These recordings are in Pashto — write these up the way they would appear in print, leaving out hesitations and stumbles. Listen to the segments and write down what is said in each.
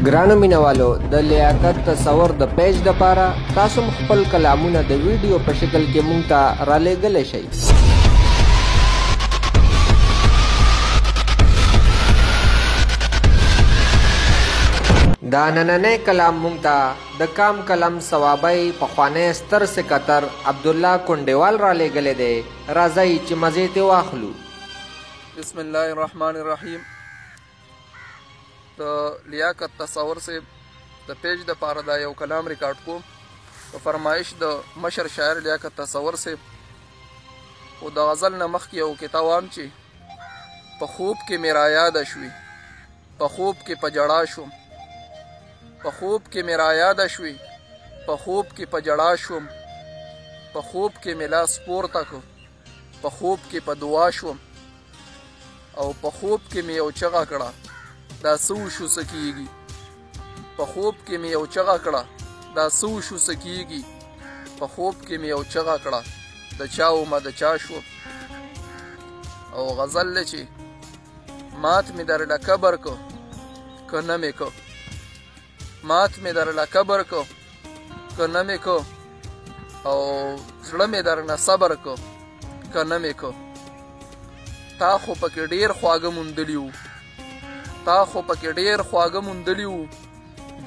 ګرانو مینوالو د لیاقت تصور د پیج دپاره تاسو خپل کلامونه د ویډیو په شکل کې مونږ ته رالیږلی شئ. دا نننی کلام مونږ ته د کام کلم ثوابی پخوانی ستر سکتر عبدالله کونډیوال رالیږلی دی. راځئ چې مزې ترې واخلو. بسم الله الرحمن الرحیم. د لیاقت تصور سے د پیج د پاره دا یو کلام ریکارډ کوم په فرمایش د مشر شاعر لیاقت تصور سے. او د غزل نه مخکې یو کتاب وام چې په خوب کې مې رایاده شوي، په خوب کې په جړا شوم، په خوب کې مې رایاده شوي، په خوب کې په جړا شوم، په خوب کې مې لاس پورته کړ، په خوب کې په دعا شوم، او په خوب کې مې یو چغه کړه دا څه وشو څه کېږي، په خوب کې مې یو چغه کړه دا څه وشو څه کېږي، په خوب کې مې یو چغه کړه د چا ومه د چا شوم. او غزل دی چې مات مې درله کبر کو که نه مې کو، مات مې درله کبر کو که نه مې کو، او زړه مې درنه صبر کو که نه مې کو. تا خو پکې ډېر خواږه موندلي وو، تا خو پکې ډېر خواږه موندلي وو،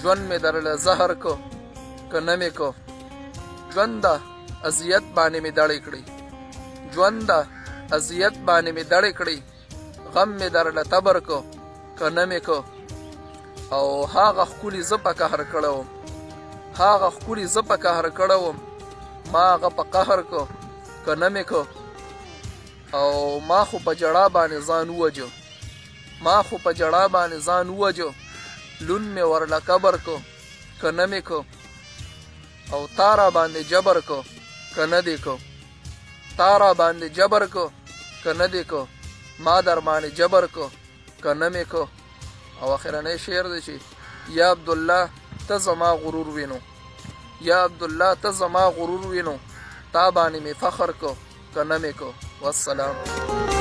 ژوند مې درله زهر کو که نه مې کو. ژونده اذیت باندې مې دړې کړې، ژونده اذیت باندې مې دړې کړې، غم مې درله تبر کو که نه مې کو. او هغه ښکلي زه په قهر کړی وم، هغه ښکلي زه په قهر کړی وم، ما هغه په قهر کو که نه مې کو. او ما خو په جړا باندې ځان ووجو، ما خو په جړا باندې ځان ووجو، لون مې ورله قبر کو که نه مې کو. او تارا باندې جبر کو که نه دې کو، تارا باندې جبر کو که نه دې کو، ما در باندې جبر کو که نه مې کو. او اخرنی شعر دی چې یا عبدالله ته زما غرور وینو، یا عبدالله ته زما غرور وینو، تا باندې مې فخر کو که نه مې کو. والسلام.